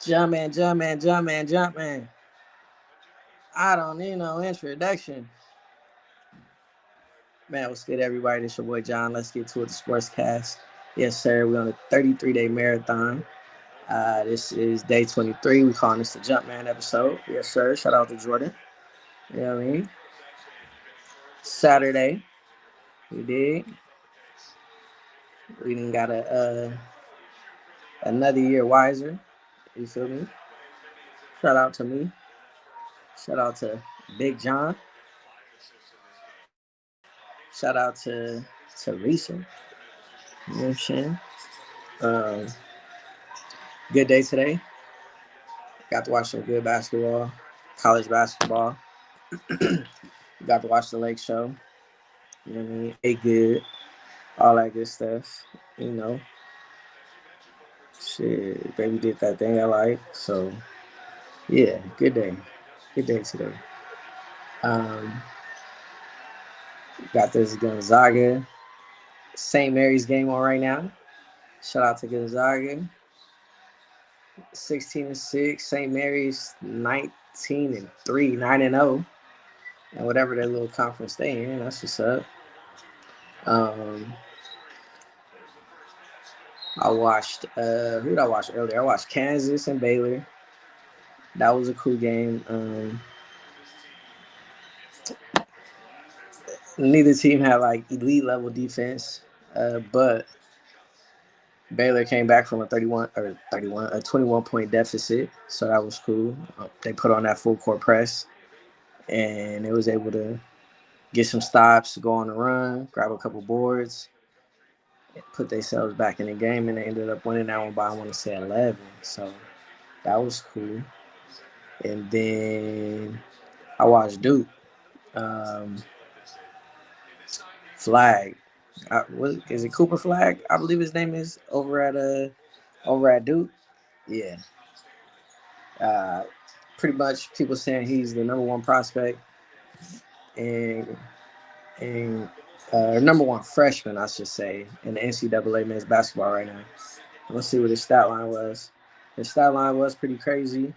Jumpman, Jumpman, Jumpman, Jumpman. I don't need no introduction. Man, what's good, everybody? This your boy John. Let's get to it, the Sportscast. Yes, sir. We're on a 33-day marathon. This is day 23. We calling this the Jumpman episode. Yes, sir. Shout out to Jordan. You know what I mean? Saturday. We did. We didn't got another year wiser. You feel me? Shout out to me. Shout out to Big John. Shout out to Teresa. You know what I'm saying? Um, Good day today. Got to watch some good basketball, college basketball. Got to watch the Lake Show. You know what I mean? Ate good, all that good stuff. You know, shit, baby did that thing I like. So yeah, good day, good day today. Um, got this Gonzaga St. Mary's game on right now. Shout out to Gonzaga, 16-6. St. Mary's 19-3, 9-0, and whatever their little conference they in. That's what's up. Um, I watched who did I watch earlier? I watched Kansas and Baylor. That was a cool game. Neither team had like elite level defense, but Baylor came back from a 21 point deficit, so that was cool. They put on that full court press, and they was able to get some stops, go on the run, grab a couple boards, put themselves back in the game, and they ended up winning that one by I want to say 11. So that was cool. And then I watched Duke. Um, Flag. Is it Cooper Flag? I believe his name is over at Duke. Yeah. Uh, Pretty much people saying he's the number one prospect and number one freshman, I should say, in the NCAA men's basketball right now. Let's see what his stat line was. His stat line was pretty crazy.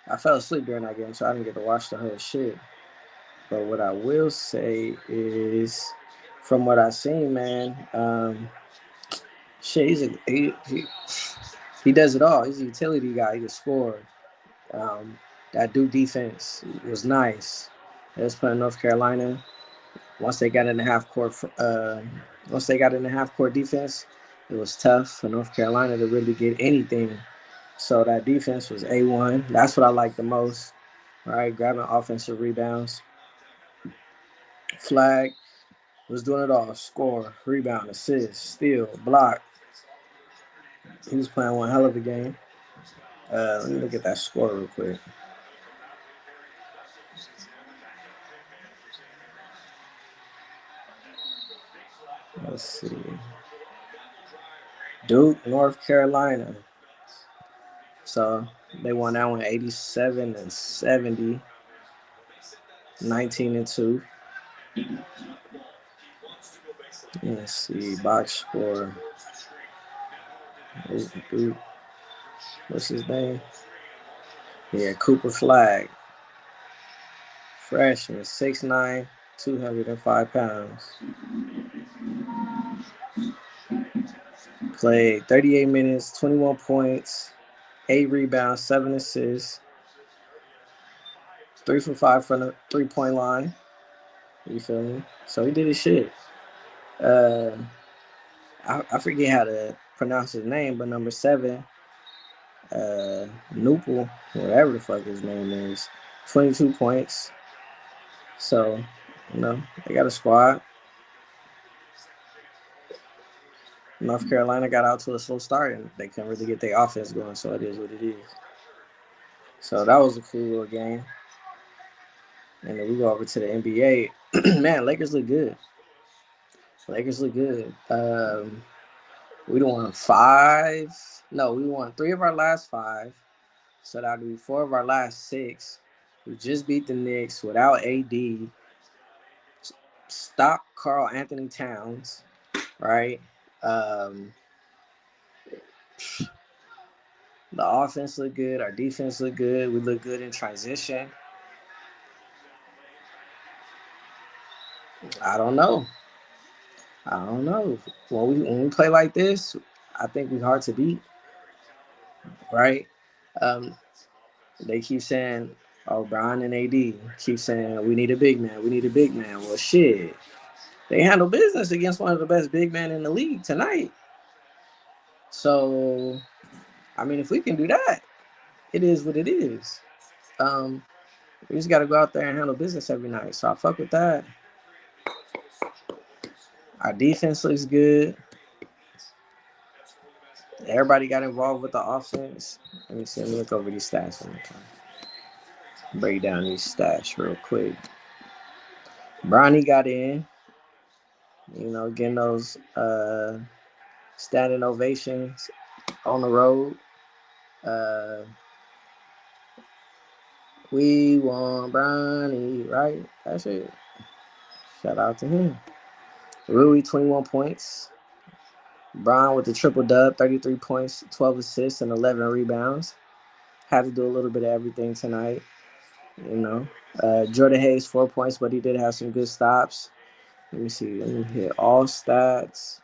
I fell asleep during that game, so I didn't get to watch the whole shit. But what I will say is, from what I've seen, man, shit, he does it all. He's a utility guy. He can score. Um, that Duke defense was nice. They was playing North Carolina. Once they got in the half court, once they got in the half court defense, it was tough for North Carolina to really get anything. So that defense was A1. That's what I like the most. All right, grabbing offensive rebounds. Flag was doing it all. Score, rebound, assist, steal, block. He was playing one hell of a game. Let me look at that score real quick. Let's see. Duke, North Carolina. So they won that one 87-70, 19-2. Let's see. Box score. Duke. What's his name? Yeah, Cooper Flag. Freshman, 6'9", 205 pounds. Played 38 minutes, 21 points, 8 rebounds, 7 assists, 3 for 5 from the 3-point line. You feel me? So he did his shit. Uh, I forget how to pronounce his name, but number 7, Nupel, whatever the fuck his name is, 22 points. So, they got a squad. North Carolina got out to a slow start, and they couldn't really get their offense going, so it is what it is. So that was a cool little game. And then we go over to the NBA. Man, Lakers look good. Lakers look good. We won 5. No, we won 3 of our last 5. So that would be 4 of our last 6. We just beat the Knicks without AD. Stop Karl Anthony Towns, right? Um, The offense looked good. Our defense looked good. We look good in transition. I don't know. I don't know. When we play like this, I think we're hard to beat, right? Um, they keep saying, "Oh, Brian and AD keep saying we need a big man. We need a big man." Well, shit, they handle business against one of the best big men in the league tonight. So, I mean, if we can do that, it is what it is. Um, we just got to go out there and handle business every night. So I fuck with that. Our defense looks good. Everybody got involved with the offense. Let me see. Let me look over these stats one more time. Break down these stats real quick. Bronny got in. Getting those standing ovations on the road. Uh, we want Bronny, right? That's it. Shout out to him. Rui, 21 points. Bron with the triple dub, 33 points, 12 assists, and 11 rebounds. Had to do a little bit of everything tonight, you know. Jordan Hayes, 4 points, but he did have some good stops. Let me see. Let me hit all stats.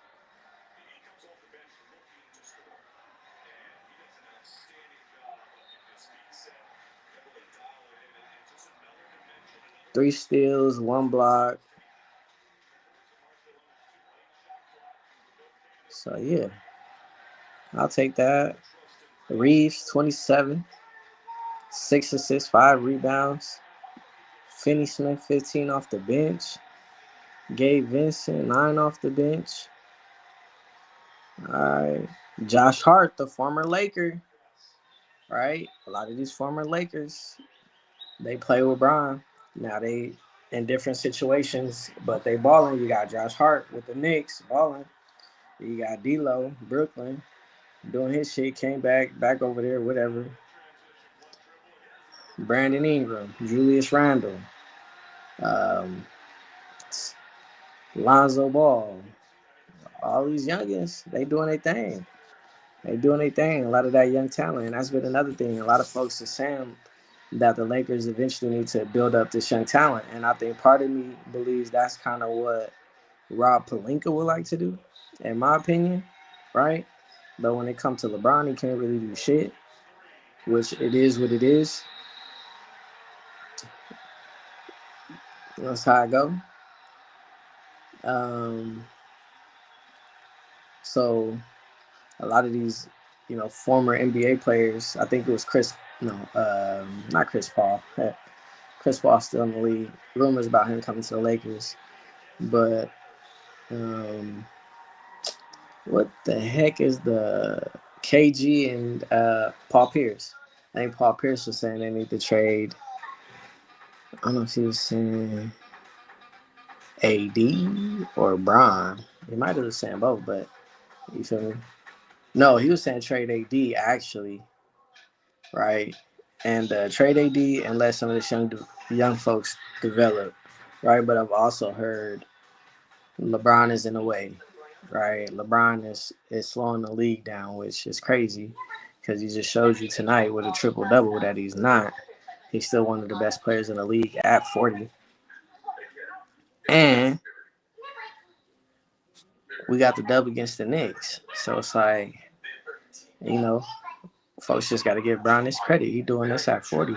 Three steals, one block. So, yeah, I'll take that. Reeves, 27, 6 assists, 5 rebounds. Finney Smith, 15 off the bench. Gabe Vincent, 9 off the bench. All right. Josh Hart, the former Laker, right? A lot of these former Lakers, they play with Bron. Now they in different situations, but they balling. You got Josh Hart with the Knicks balling. You got D'Lo, Brooklyn, doing his shit. Came back over there, whatever. Brandon Ingram, Julius Randle, um, Lonzo Ball. All these youngins, they doing their thing. They doing their thing. A lot of that young talent. And that's been another thing. A lot of folks are saying that the Lakers eventually need to build up this young talent. And I think part of me believes that's kind of what Rob Pelinka would like to do, in my opinion, right? But when it comes to LeBron, he can't really do shit, which it is what it is. That's how I go. Um, so a lot of these, former NBA players, I think it was not Chris Paul. Chris Paul still in the league. Rumors about him coming to the Lakers. But what the heck is the KG and Paul Pierce? I think Paul Pierce was saying they need to trade. I don't know if he was saying AD or Bron. He might have been saying both, but you feel me? No, he was saying trade AD actually, right? And trade AD and let some of this young folks develop, right? But I've also heard LeBron is in the way, right? LeBron is slowing the league down, which is crazy because he just showed you tonight with a triple double that he's not. He's still one of the best players in the league at 40. And we got the dub against the Knicks. So it's like, you know, folks just got to give Brown his credit. He doing this at 40.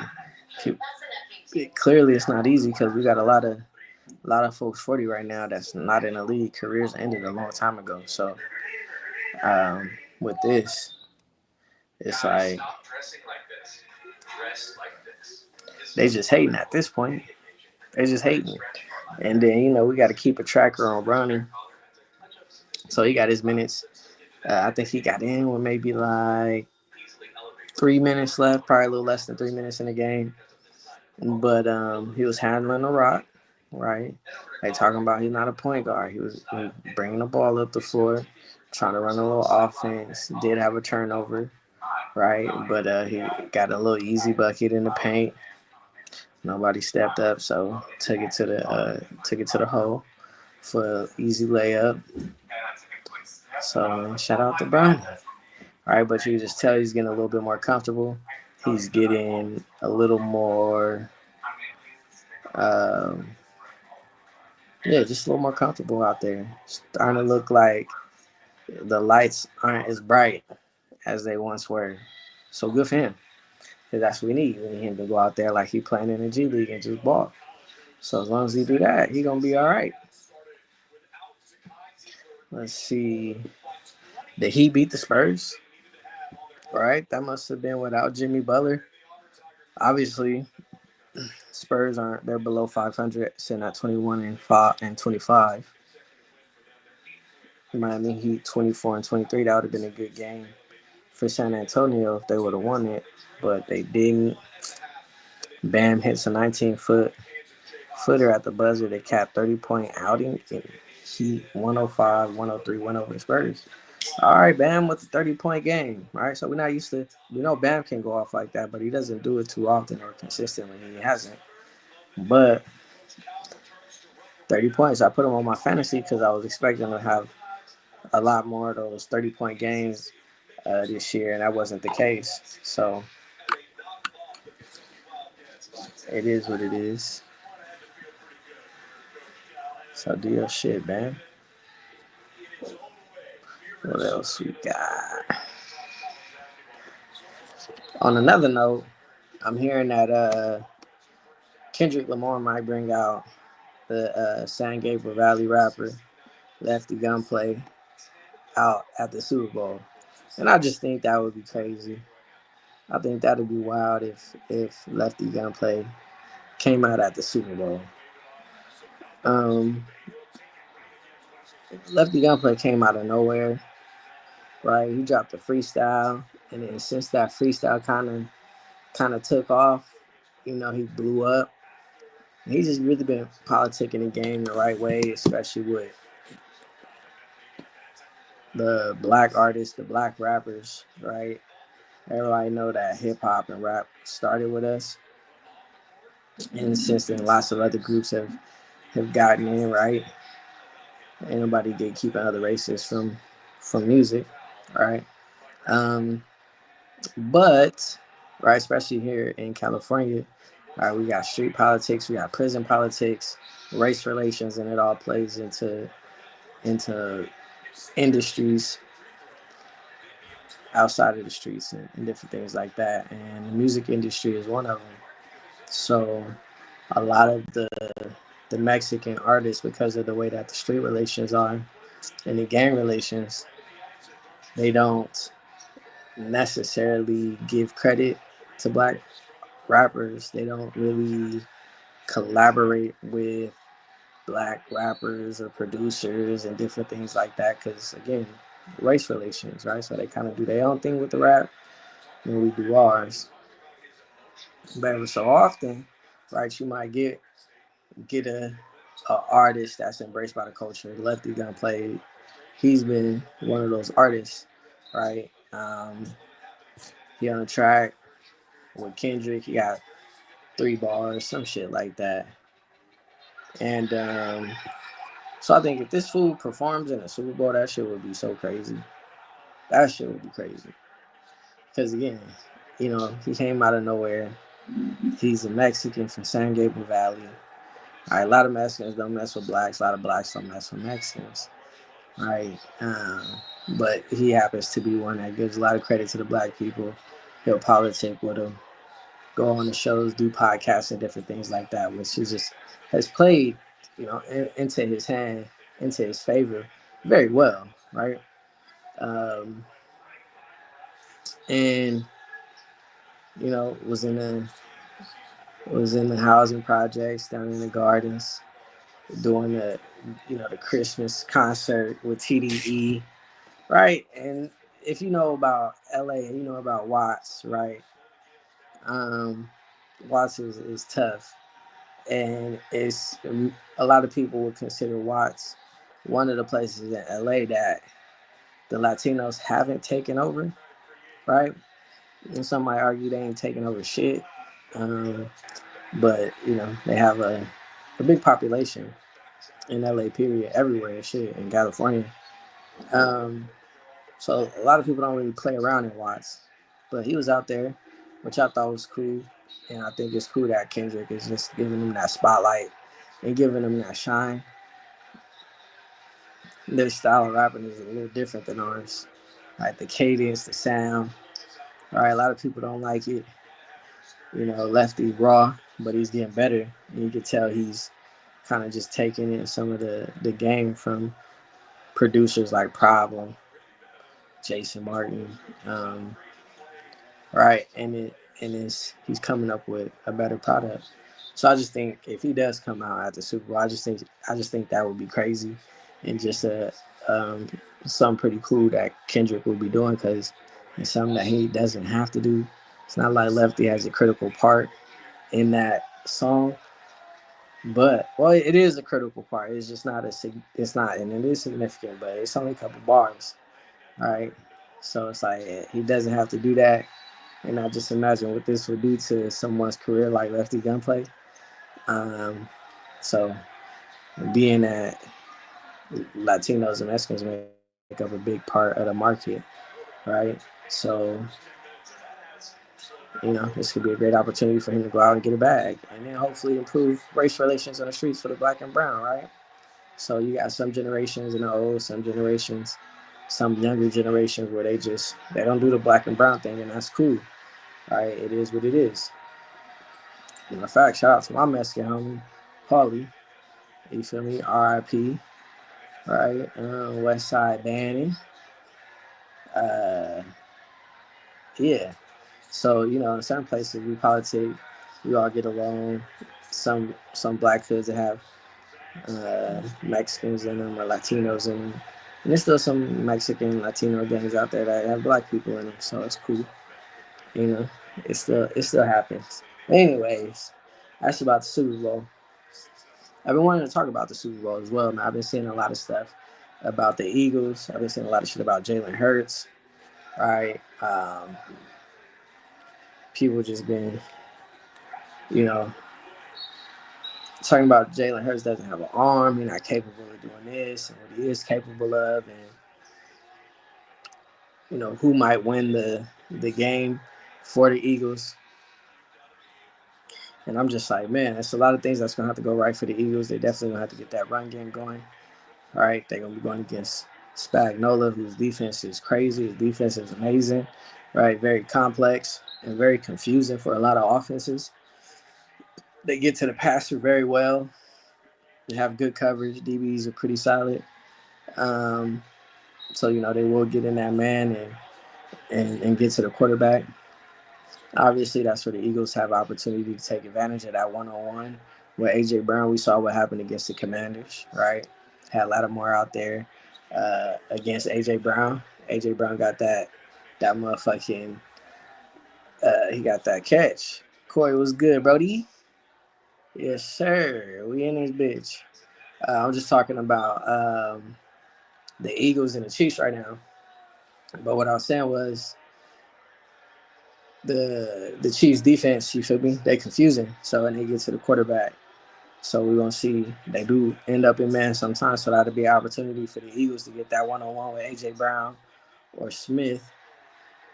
Clearly, it's not easy because we got a lot of folks 40 right now that's not in the league. Careers ended a long time ago. So with this, it's like they just hating at this point. They just hating. And then, we got to keep a tracker on Bronny. So he got his minutes. I think he got in with maybe like 3 minutes left, probably a little less than 3 minutes in the game. But he was handling the rock, right? Like talking about he's not a point guard. He was bringing the ball up the floor, trying to run a little offense. Did have a turnover, right? But he got a little easy bucket in the paint. Nobody stepped up, so took it to the hole for an easy layup. So shout out to Brian. All right, but you can just tell he's getting a little bit more comfortable. He's getting a little more, um, yeah, just a little more comfortable out there. Starting to look like the lights aren't as bright as they once were. So good for him. Because that's what we need. We need him to go out there like he playing in the G League and just ball. So as long as he do that, he gonna be all right. Let's see. Did he beat the Spurs? All right, that must have been without Jimmy Butler. Obviously, Spurs aren't. They're below 500, sitting at 21 and 25. Miami Heat 24 and 23. That would have been a good game for San Antonio if they would have won it, but they didn't. Bam hits a 19-footer at the buzzer to cap 30-point outing, and Heat 105-103 went over the Spurs. All right, Bam with the 30-point game. All right, so we're not used to. We know Bam can go off like that, but he doesn't do it too often or consistently. He hasn't. But 30 points, I put him on my fantasy because I was expecting to have a lot more of those 30-point games this year, and that wasn't the case. So it is what it is. So do your shit, man. What else we got? On another note, I'm hearing that Kendrick Lamar might bring out the San Gabriel Valley rapper Lefty Gunplay out at the Super Bowl, and I just think that would be crazy. I think that'd be wild if Lefty Gunplay came out at the Super Bowl. Um, Lefty Gunplay came out of nowhere, right? He dropped a freestyle, and then since that freestyle kind of took off, he blew up. And he's just really been politicking the game the right way, especially with the black artists, the black rappers, right? Everybody know that hip hop and rap started with us, and since then, lots of other groups have gotten in, right? Ain't nobody gatekeeping other races from music, right? Um, but right, especially here in California, all right, we got street politics, we got prison politics, race relations, and it all plays into industries outside of the streets and different things like that. And the music industry is one of them. So a lot of the Mexican artists, because of the way that the street relations are and the gang relations, they don't necessarily give credit to black rappers. They don't really collaborate with black rappers or producers and different things like that because, again, race relations, right? So they kind of do their own thing with the rap and we do ours. But every so often, right, you might get a artist that's embraced by the culture. Lefty Gunplay, he's been one of those artists, right? He on the track with Kendrick, he got 3 bars, some shit like that. And so I think if this fool performs in a Super Bowl, that shit would be so crazy. That shit would be crazy. Because again, he came out of nowhere. He's a Mexican from San Gabriel Valley. All right, a lot of Mexicans don't mess with blacks. A lot of blacks don't mess with Mexicans. Right? But he happens to be one that gives a lot of credit to the black people. He'll politic with them, go on the shows, do podcasts and different things like that, which he just has played, into his hand, into his favor very well, right? Um, and was in the housing projects down in the gardens doing the Christmas concert with TDE, right? And if you know about LA and you know about Watts, right? Um, Watts is tough, and it's a lot of people would consider Watts one of the places in LA that the Latinos haven't taken over, right? And some might argue they ain't taking over shit, but they have a big population in LA. Period, everywhere, shit in California. Um, So a lot of people don't really play around in Watts, but he was out there, which I thought was cool. And I think it's cool that Kendrick is just giving him that spotlight and giving him that shine. Their style of rapping is a little different than ours. Like the cadence, the sound. All right, a lot of people don't like it. Lefty raw, but he's getting better. And you can tell he's kind of just taking in some of the game from producers like Problem, Jason Martin, right? He's coming up with a better product. So I just think if he does come out at the Super Bowl, I just think that would be crazy, and just um, something pretty cool that Kendrick will be doing because it's something that he doesn't have to do. It's not like Lefty has a critical part in that song, but well, it is a critical part. It's just not it's not, and it is significant, but it's only a couple bars, right? So it's like he doesn't have to do that. And I just imagine what this would do to someone's career like Lefty Gunplay. Um, so being that Latinos and Mexicans make up a big part of the market, right? So, this could be a great opportunity for him to go out and get a bag and then hopefully improve race relations on the streets for the black and brown, right? So you got some generations in the old, some generations, some younger generations where they don't do the black and brown thing, and that's cool, right? It is what it is. Matter of fact, shout out to my Mexican homie, Paulie. You feel me? RIP, right? West Side Banning. Uh, yeah. So, in certain places we politic, we all get along. Some black hoods that have Mexicans in them or Latinos in them. And there's still some Mexican Latino gangs out there that have black people in them, so it's cool. You know, it still happens. Anyways, that's about the Super Bowl. I've been wanting to talk about the Super Bowl as well. Now I've been seeing a lot of stuff about the Eagles. I've been seeing a lot of shit about Jalen Hurts. Right? People just been, you know, talking about Jalen Hurts doesn't have an arm. He's not capable of doing this and what he is capable of, and who might win the game for the Eagles. And I'm just like, man, it's a lot of things that's gonna have to go right for the Eagles. They definitely gonna have to get that run game going. All right, they're gonna be going against Spagnola, whose defense is crazy. His defense is amazing, right? Very complex and very confusing for a lot of offenses. They get to the passer very well. They have good coverage. DBs are pretty solid. Um, so they will get in that man and get to the quarterback. Obviously, that's where the Eagles have opportunity to take advantage of that one-on-one. With A.J. Brown, we saw what happened against the Commanders, right? Had Lattimore out there against A.J. Brown. A.J. Brown got that motherfucking, he got that catch. Corey was good, Brody. Yes, sir. We in this bitch. I'm just talking about the Eagles and the Chiefs right now. But what I was saying was the Chiefs defense, you feel me? They confusing. So when they get to the quarterback, so we're gonna see they do end up in man sometimes. So that'll be an opportunity for the Eagles to get that one-on-one with AJ Brown or Smith,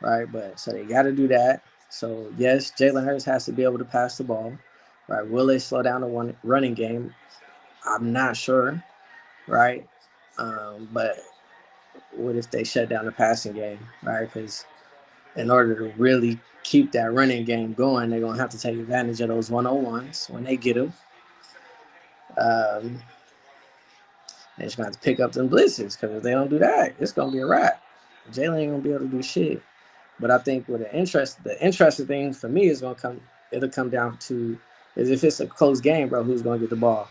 right? But so they got to do that. So yes, Jalen Hurts has to be able to pass the ball, right? Will they slow down the one running game? I'm not sure, right? But what if they shut down the passing game, right? Because in order to really keep that running game going, they're gonna have to take advantage of those one-on-ones when they get them. Um, they're just gonna have to pick up them blitzes because if they don't do that, it's gonna be a wrap. Jalen ain't gonna be able to do shit. But I think with the interesting thing for me is it'll come down to is if it's a close game, bro, who's gonna get the ball,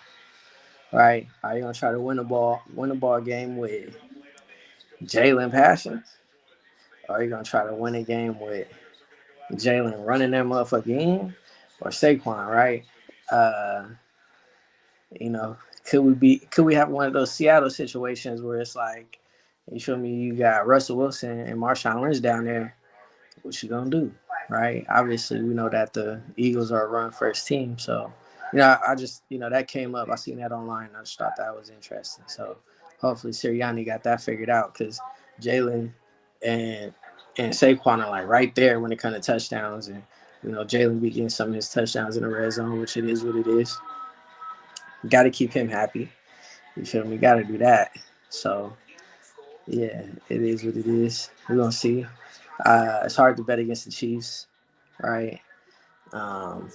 right? Are you gonna try to win the ball game with Jalen passing, or are you gonna try to win a game with Jalen running that motherfucker in, or Saquon, right? Uh, you know, could we have one of those Seattle situations where it's like, you feel me, you got Russell Wilson and Marshawn Lynch down there, what you gonna do, right? Obviously, we know that the Eagles are a run first team, so I just that came up. I seen that online. I just thought that was interesting. So hopefully Sirianni got that figured out because Jalen and Saquon are like right there when it comes to touchdowns, and Jalen be getting some of his touchdowns in the red zone, which it is what it is. Got to keep him happy. You feel me? Got to do that. So yeah, it is what it is. We're gonna see. It's hard to bet against the Chiefs, right? Um,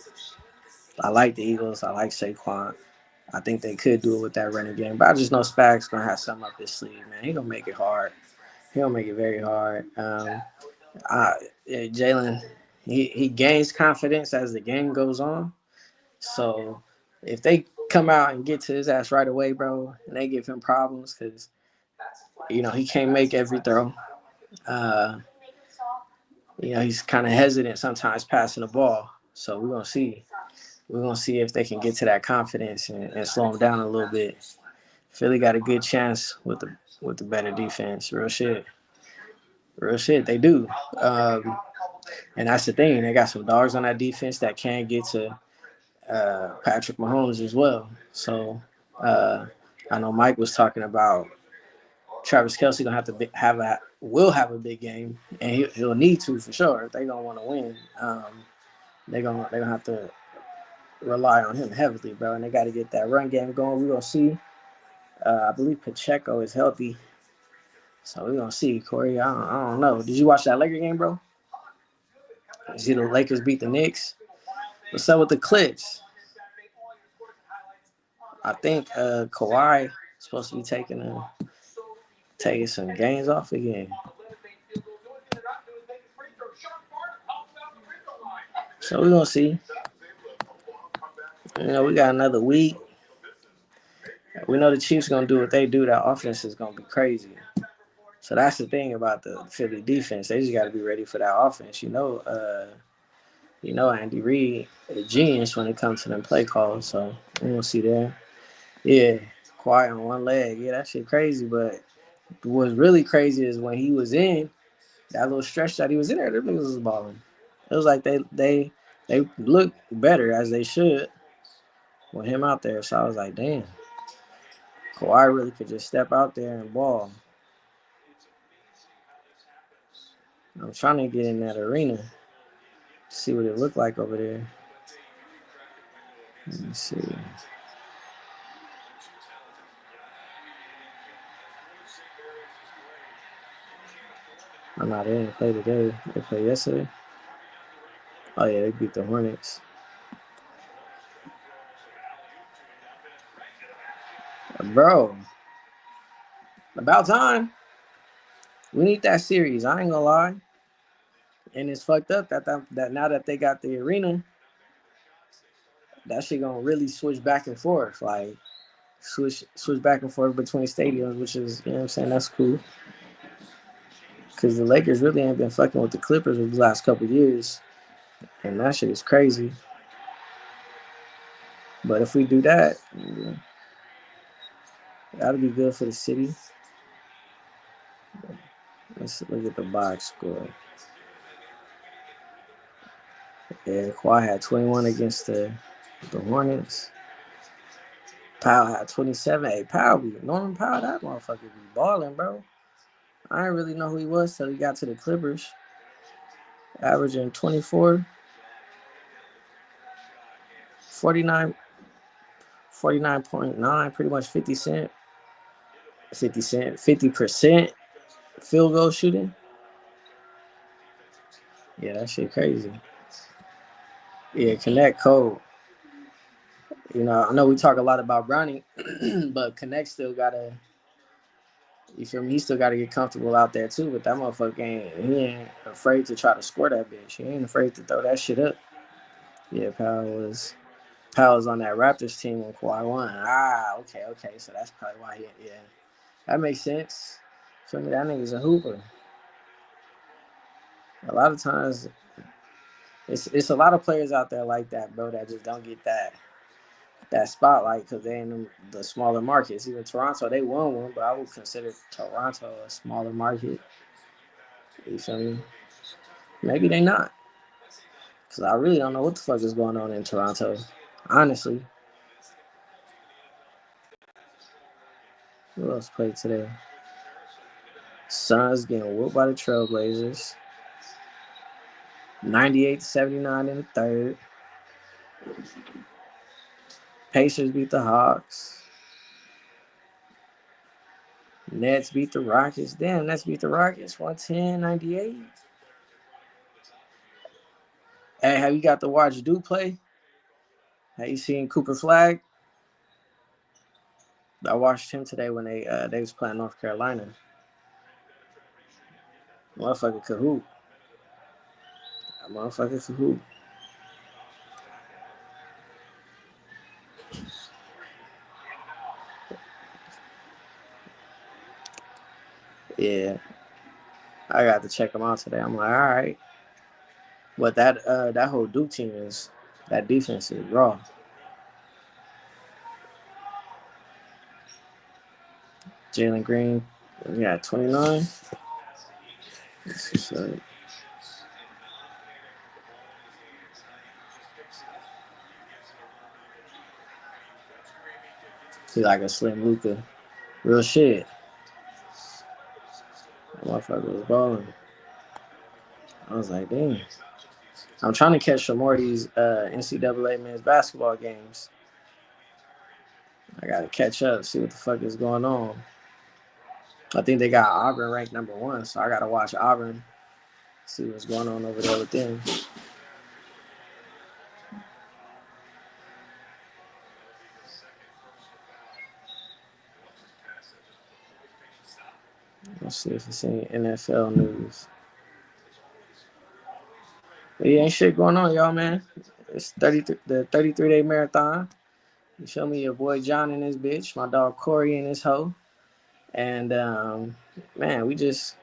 I like the Eagles. I like Saquon. I think they could do it with that running game, but I just know Spag's gonna have something up his sleeve, man. He gonna make it hard. He gonna make it very hard. Jalen, he gains confidence as the game goes on. So if they come out and get to his ass right away, bro, and they give him problems because he can't make every throw. Uh, he's kind of hesitant sometimes passing the ball. So we're gonna see. We're gonna see if they can get to that confidence and slow him down a little bit. Philly got a good chance with the better defense. Real shit. They do, and that's the thing. They got some dogs on that defense that can get to Patrick Mahomes as well. So uh, I know Mike was talking about Travis Kelce gonna have to will have a big game, and he'll need to for sure if they gonna want to win. They're gonna have to rely on him heavily, bro, and they got to get that run game going. We're gonna see. I believe Pacheco is healthy, so we're gonna see. Corey, I don't know. Did you watch that Laker game, bro? You see the Lakers beat the Knicks. What's up with the Clips? I think Kawhi is supposed to be taking some games off again. So we're gonna see. We got another week. We know the Chiefs gonna do what they do. That offense is gonna be crazy. So that's the thing about the Philly defense. They just got to be ready for that offense. Andy Reid, a genius when it comes to them play calls. So we're gonna see there. Yeah, quiet on one leg. Yeah, that shit crazy. But what's really crazy is when he was in that little stretch that he was in there, them niggas was balling. It was like they look better as they should with him out there. So I was like, damn, Kawhi really could just step out there and ball. I'm trying to get in that arena to see what it looked like over there. Let me see. I'm not. They didn't play today. They played yesterday. Oh yeah, they beat the Hornets. Bro, about time. We need that series. I ain't gonna lie. And it's fucked up that now that they got the arena, that shit gonna really switch back and forth. Like switch back and forth between stadiums, which is what I'm saying, that's cool. Cause the Lakers really ain't been fucking with the Clippers over the last couple of years. And that shit is crazy. But if we do that, that'll be good for the city. Let's look at the box score. Yeah, Kawhi had 21 against the Hornets. Powell had 27. Hey, Norman Powell, that motherfucker be balling, bro. I didn't really know who he was till he got to the Clippers. Averaging 24, 49, 49.9, pretty much 50% field goal shooting. Yeah, that shit crazy. Yeah, connect code. I know we talk a lot about Brownie, but Connect still gotta, you feel me? He still gotta get comfortable out there too. But that motherfucker he ain't afraid to try to score that bitch. He ain't afraid to throw that shit up. Yeah, Powell's on that Raptors team when Kawhi won. Okay. So that's probably why yeah. That makes sense. Feel me? That nigga's a hooper. A lot of times, it's a lot of players out there like that, bro, that just don't get that spotlight because they in the smaller markets. Even Toronto, they won one, but I would consider Toronto a smaller market. You feel me? Maybe they not. Because I really don't know what the fuck is going on in Toronto. Honestly. Who else played today? Suns getting whooped by the Trailblazers. 98-79 in the third. Pacers beat the Hawks. Nets beat the Rockets. Damn, Nets beat the Rockets 110-98. Hey, have you got to watch Duke play? Have you seen Cooper Flag? I watched him today when they was playing North Carolina. Motherfucker Kahoot. Motherfucker Kahoot. Yeah. I got to check him out today. I'm like, all right. But that whole Duke team that defense is raw. Jalen Green, yeah, 29. He like a slim Luka. Real shit. That motherfucker was balling. I was like, damn. I'm trying to catch some more of these NCAA men's basketball games. I gotta catch up, see what the fuck is going on. I think they got Auburn ranked number 1, so I gotta watch Auburn, see what's going on over there with them. Let's see if it's any NFL news. But yeah, ain't shit going on, y'all, man. It's the 33-day marathon. You feel me? Your boy John and his bitch, my dog Corey and his hoe. And man, we just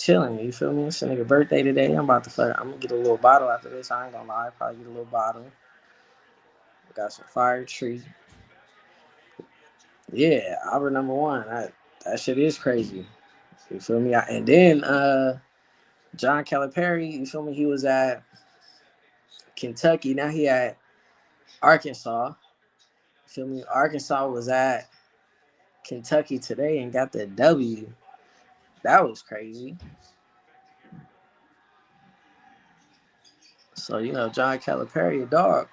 chilling. You feel me? It's a nigga birthday today. I'm gonna get a little bottle after this. I ain't gonna lie, probably get a little bottle. Got some fire tree. Yeah, Auburn number 1. That shit is crazy. You feel me? And then John Calipari, you feel me? He was at Kentucky. Now he at Arkansas. You feel me? Arkansas was at Kentucky today and got the W. That was crazy. So, John Calipari, a dog.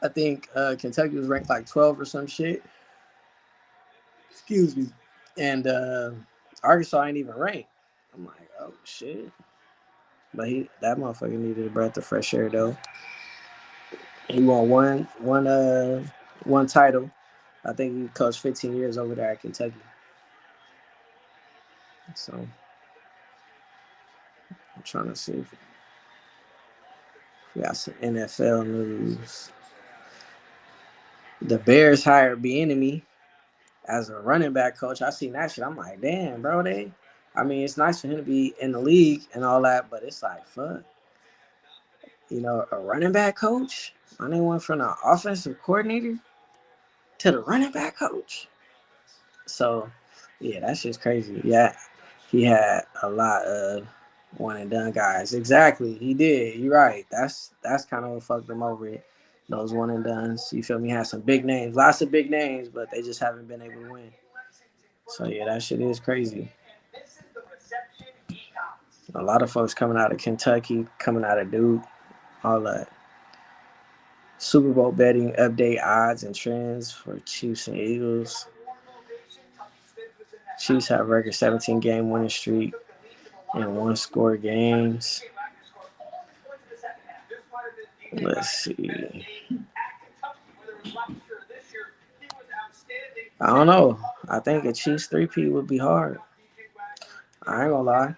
I think Kentucky was ranked like 12 or some shit. Excuse me. And Arkansas ain't even ranked. I'm like, oh shit. But that motherfucker needed a breath of fresh air though. He won one title. I think he coached 15 years over there at Kentucky. So I'm trying to see if we got some NFL news. The Bears hired Bieniemy as a running back coach. I seen that shit. I'm like, damn, bro. It's nice for him to be in the league and all that, but it's like, fuck. A running back coach? I need one from the offensive coordinator to the running back coach. So, yeah, that shit's crazy. Yeah, he had a lot of one and done guys. Exactly, he did. You're right. That's kind of what fucked him over it. Those one and dones. You feel me? Had some big names, lots of big names, but they just haven't been able to win. So yeah, that shit is crazy. A lot of folks coming out of Kentucky, coming out of Duke, all that. Super Bowl betting update odds and trends for Chiefs and Eagles. Chiefs have a record 17-game winning streak and one-score games. Let's see. I don't know. I think a Chiefs 3-peat would be hard. I ain't gonna lie.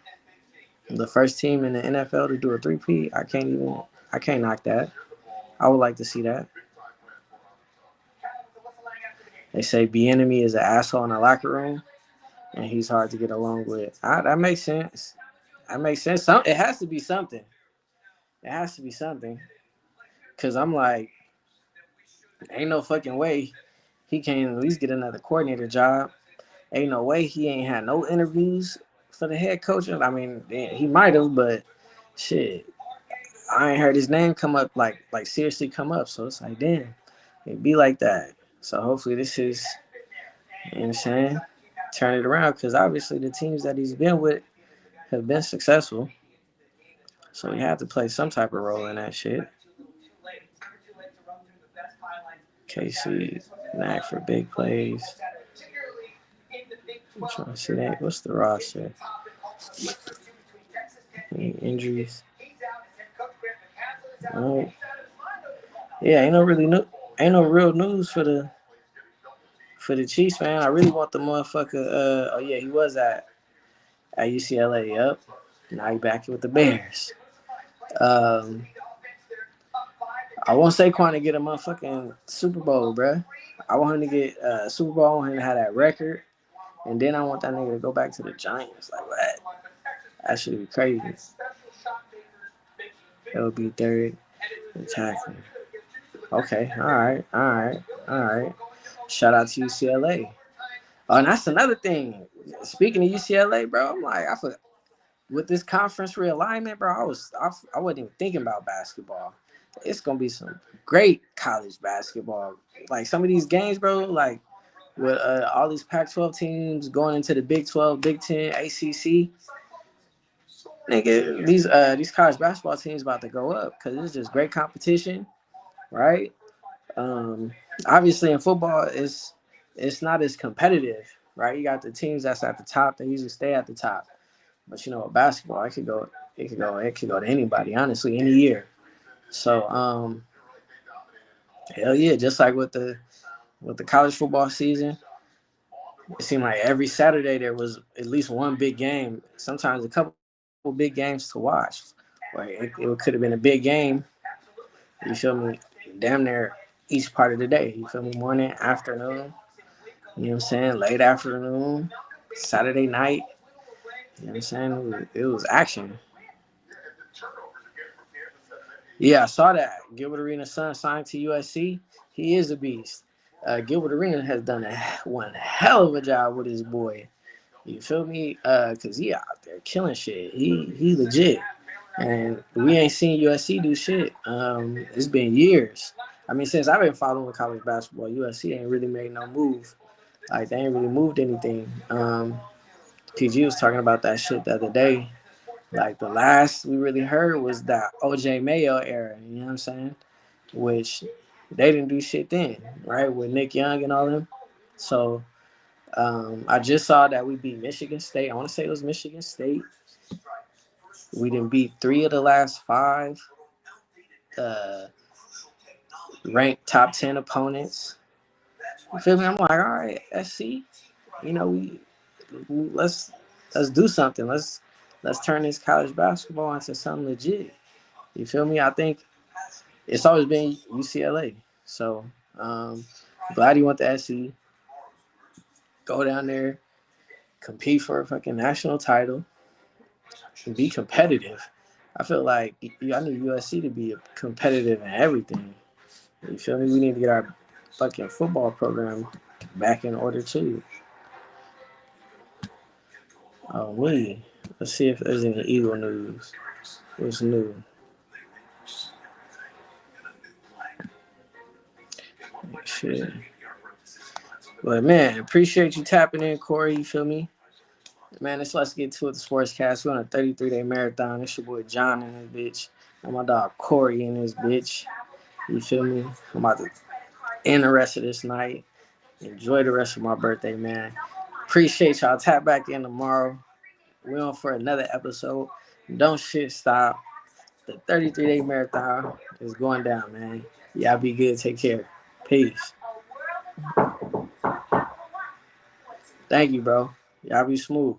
The first team in the NFL to do a 3-peat, I can't knock that. I would like to see that. They say Bieniemy is an asshole in the locker room, and he's hard to get along with. That makes sense. That makes sense. It has to be something. It has to be something. Because I'm like, ain't no fucking way he can't at least get another coordinator job. Ain't no way he ain't had no interviews for the head coach. I mean, he might have, but shit, I ain't heard his name come up like seriously come up. So it's like, damn, it be like that. So hopefully this is, you know what I'm saying? turn it around because obviously the teams that he's been with have been successful. So he had to play some type of role in that shit. KC, knack for big plays. I'm trying to see that. What's the roster? Any injuries? Oh, yeah, ain't no real news for the Chiefs, man. I really want the motherfucker. Oh yeah, he was at UCLA. Yep. Now he back with the Bears. Um, I want Saquon to get a motherfucking Super Bowl, bruh. I want him to get a Super Bowl. I want him to have that record. And then I want that nigga to go back to the Giants. Like, what? That should be crazy. It would be third tackling. Okay, all right. Shout out to UCLA. Oh, and that's another thing. Speaking of UCLA, bro, I'm like, I forgot. With this conference realignment, bro, I wasn't even thinking about basketball. It's gonna be some great college basketball. Like some of these games, bro, like with all these Pac-12 teams going into the Big 12, Big 10, ACC. Nigga, these college basketball teams about to go up because it's just great competition, right? Um, Obviously in football, it's not as competitive, right? You got the teams that's at the top; they usually stay at the top. But you know, basketball, it could go to anybody, honestly, any year. So, hell yeah, just like with the college football season, it seemed like every Saturday there was at least one big game, sometimes a couple big games to watch. Like it could have been a big game, you feel me, damn near each part of the day. You feel me? Morning, afternoon, you know what I'm saying? Late afternoon, Saturday night, you know what I'm saying? It was action. Yeah, I saw that. Gilbert Arenas' son signed to USC. He is a beast. Gilbert Arenas has done one hell of a job with his boy. You feel me? Cause he out there killing shit. He legit. And we ain't seen USC do shit. It's been years. I mean, since I've been following college basketball, USC ain't really made no move. Like they ain't really moved anything. PG was talking about that shit the other day. Like the last we really heard was that OJ Mayo era. You know what I'm saying? Which they didn't do shit then, right? With Nick Young and all them. So I just saw that we beat Michigan State. I want to say it was Michigan State. We didn't beat 3 of the last 5 uh, ranked top 10 opponents. You feel me? I'm like, all right, SC. You know, let's do something. Let's turn this college basketball into something legit. You feel me? I think it's always been UCLA. So glad he went to SC. Go down there, compete for a fucking national title, and be competitive. I feel like I need USC to be competitive in everything. You feel me? We need to get our fucking football program back in order too. Oh, me. Let's see if there's any Eagle news. What's new? Shit. But man, appreciate you tapping in, Corey. You feel me? Man, let's get to it. The Sportscast. We're on a 33-day marathon. It's your boy John in this bitch. And my dog Corey in this bitch. You feel me? I'm about to end the rest of this night. Enjoy the rest of my birthday, man. Appreciate y'all. Tap back in tomorrow. We're on for another episode. Don't shit stop. The 33-day marathon is going down, man. Y'all be good. Take care. Peace. Thank you, bro. Y'all be smooth.